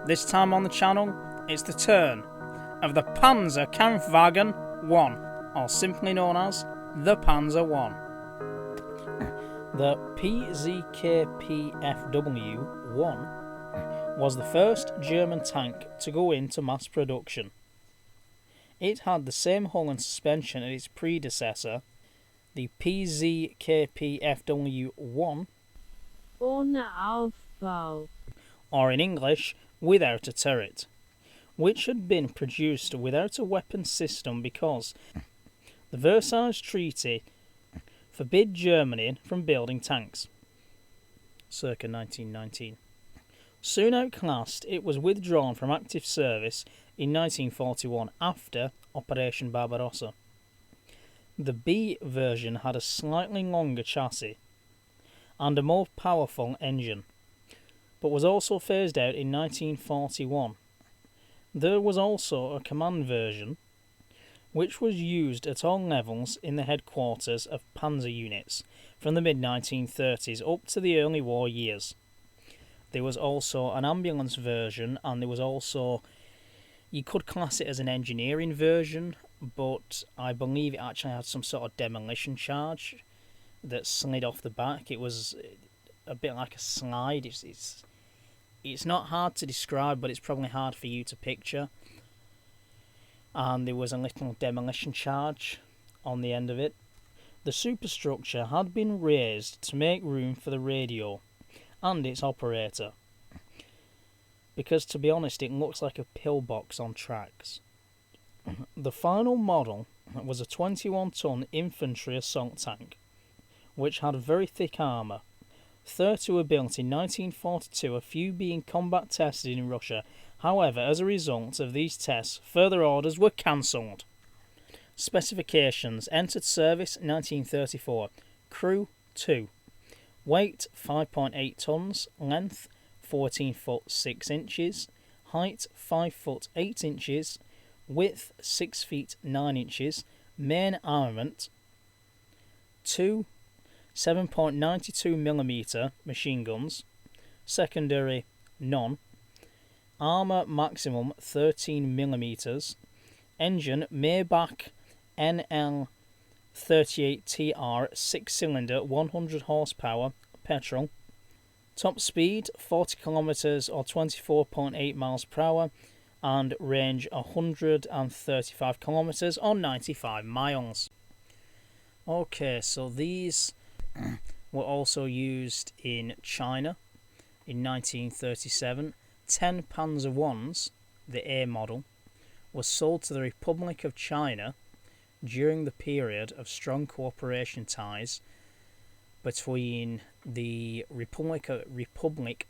This time on the channel, it's the turn of the Panzer Kampfwagen 1, or simply known as the Panzer 1. The PZKPFW-1 was the first German tank to go into mass production. It had the same hull and suspension as its predecessor, the PZKPFW-1, ohne Aufbau, or in English, without a turret, which had been produced without a weapon system because the Versailles Treaty forbid Germany from building tanks, circa 1919. Soon outclassed, it was withdrawn from active service in 1941 after Operation Barbarossa. The B version had a slightly longer chassis and a more powerful engine, but was also phased out in 1941. There was also a command version, which was used at all levels in the headquarters of Panzer units from the mid-1930s up to the early war years. There was also an ambulance version, and there was also, you could class it as an engineering version, but I believe it actually had some sort of demolition charge that slid off the back. It was a bit like a slide. It's not hard to describe, but it's probably hard for you to picture. And there was a little demolition charge on the end of it. The superstructure had been raised to make room for the radio and its operator, because to be honest it looks like a pillbox on tracks. The final model was a 21-ton infantry assault tank, which had very thick armour. 30 were built in 1942, a few being combat tested in Russia. However, as a result of these tests, further orders were cancelled. Specifications: entered service 1934, crew 2, weight 5.8 tons, length 14 foot 6 inches, height 5 foot 8 inches, width 6 feet 9 inches, main armament 2 7.92mm machine guns, secondary none, armour maximum 13mm, engine Maybach NL38TR 6-cylinder 100 horsepower petrol, top speed 40 km or 24.8 miles per hour, and range 135 km or 95 miles. Okay, so these were also used in China in 1937. 10 Panzer Is, the A model, was sold to the Republic of China during the period of strong cooperation ties between the Republic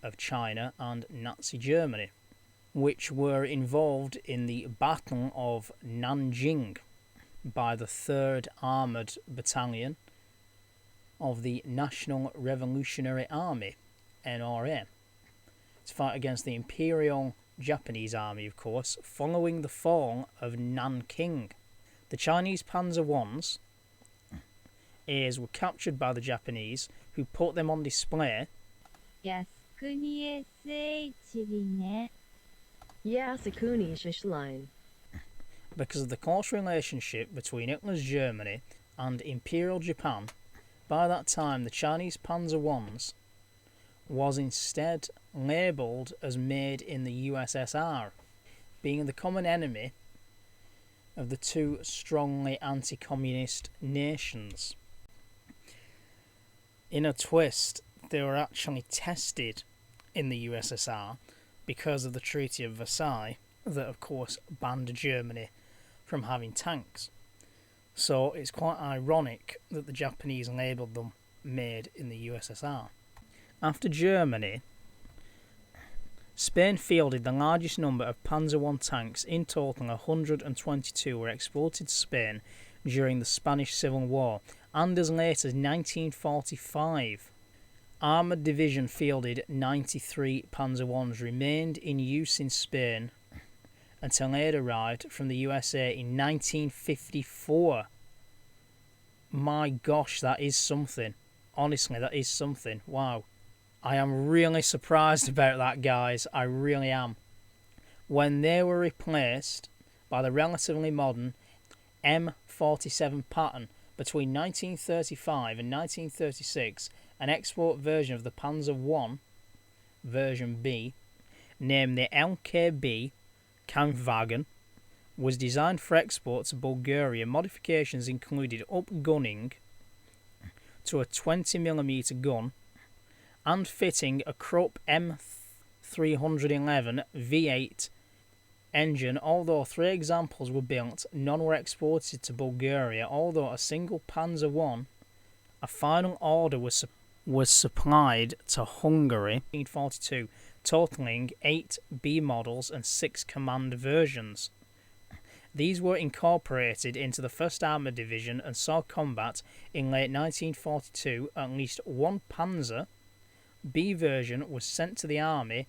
of China and Nazi Germany, which were involved in the Battle of Nanjing by the 3rd Armoured Battalion of the National Revolutionary Army, NRA, to fight against the Imperial Japanese Army, of course, following the fall of Nanking. The Chinese Panzer Is were captured by the Japanese, who put them on display. Yasukuni SH Yasukuni Shishline. Because of the close relationship between Hitler's Germany and Imperial Japan. By that time, the Chinese Panzer was instead labelled as made in the USSR, being the common enemy of the two strongly anti-communist nations. In a twist, they were actually tested in the USSR because of the Treaty of Versailles, that of course banned Germany from having tanks. So it's quite ironic that the Japanese labelled them made in the USSR. After Germany, Spain fielded the largest number of Panzer I tanks. In total, 122 were exported to Spain during the Spanish Civil War, and as late as 1945. Armoured Division fielded 93 Panzer Is remained in use in Spain until aid arrived from the USA in 1954. My gosh, that is something. Honestly, that is something. Wow. I am really surprised about that, guys. I really am. when they were replaced by the relatively modern M47 pattern. Between 1935 and 1936, an export version of the Panzer I, version B, named the LKB Kampfwagen, was designed for export to Bulgaria. Modifications included upgunning to a 20mm gun and fitting a Krupp M311 V8 engine. Although 3 examples were built, none were exported to Bulgaria. Although a single Panzer I, a final order was supplied to Hungary in 1942, totaling 8 B models and 6 command versions. These were incorporated into the 1st Armoured Division and saw combat in late 1942. At least one Panzer B version was sent to the army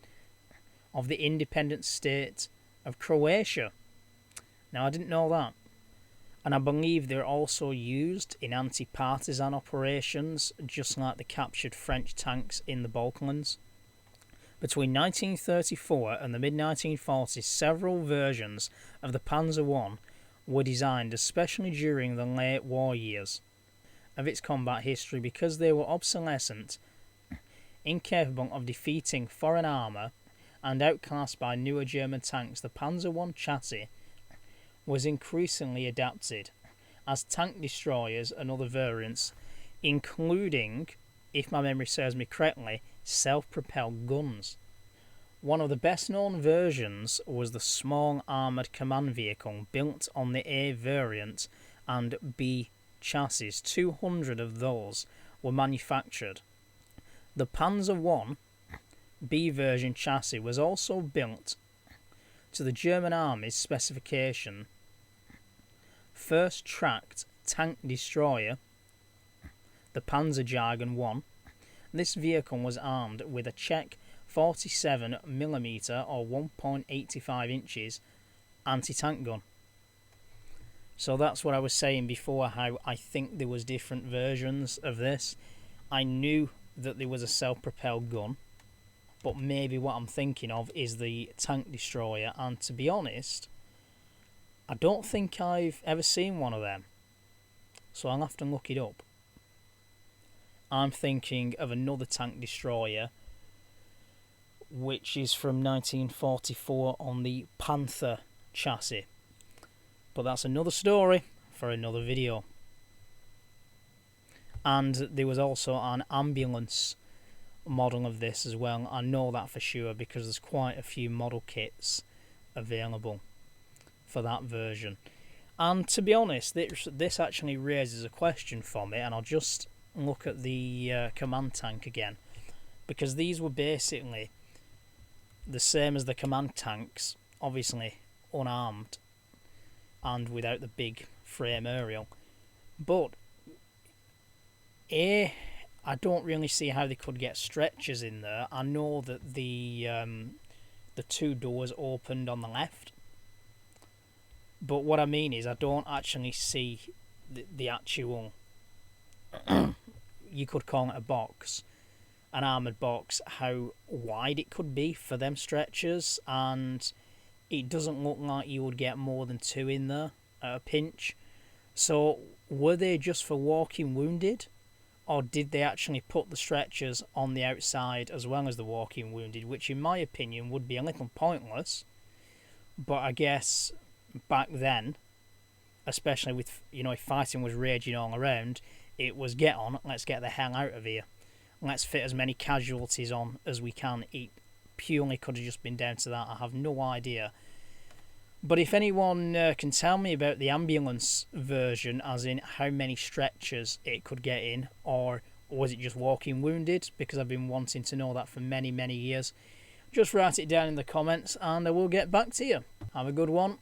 of the independent state of Croatia. Now, I didn't know that. And I believe they're also used in anti-partisan operations, just like the captured French tanks in the Balkans. Between 1934 and the mid-1940s, several versions of the Panzer I were designed, especially during the late war years of its combat history, because they were obsolescent, incapable of defeating foreign armour, and outclassed by newer German tanks. The Panzer I chassis was increasingly adapted as tank destroyers and other variants, including, if my memory serves me correctly, self-propelled guns. One of the best-known versions was the small armoured command vehicle built on the A variant and B chassis. 200 of those were manufactured. The Panzer I B version chassis was also built to the German Army's specification. First tracked tank destroyer, the Panzerjäger I. This vehicle was armed with a Czech 47mm or 1.85 inches anti-tank gun. So that's what I was saying before, how I think there was different versions of this. I knew that there was a self-propelled gun, but maybe what I'm thinking of is the tank destroyer, and to be honest, I don't think I've ever seen one of them, so I'll have to look it up. I'm thinking of another tank destroyer, which is from 1944 on the Panzer chassis, but that's another story for another video. And there was also an ambulance model of this as well. I know that for sure because there's quite a few model kits available for that version. And to be honest, this actually raises a question for me, and I'll just look at the command tank again, because these were basically the same as the command tanks, obviously unarmed and without the big frame aerial. But I don't really see how they could get stretchers in there. I know that the 2 doors opened on the left, but what I mean is I don't actually see the actual you could call it a box, an armoured box, how wide it could be for them stretchers, and it doesn't look like you would get more than 2 in there at a pinch. So were they just for walking wounded, or did they actually put the stretchers on the outside as well as the walking wounded, which in my opinion would be a little pointless, but I guess back then, especially with, if fighting was raging all around, it was get on, let's get the hell out of here. Let's fit as many casualties on as we can. It purely could have just been down to that. I have no idea. But if anyone can tell me about the ambulance version, as in how many stretchers it could get in, or was it just walking wounded, because I've been wanting to know that for many, many years, just write it down in the comments and I will get back to you. Have a good one.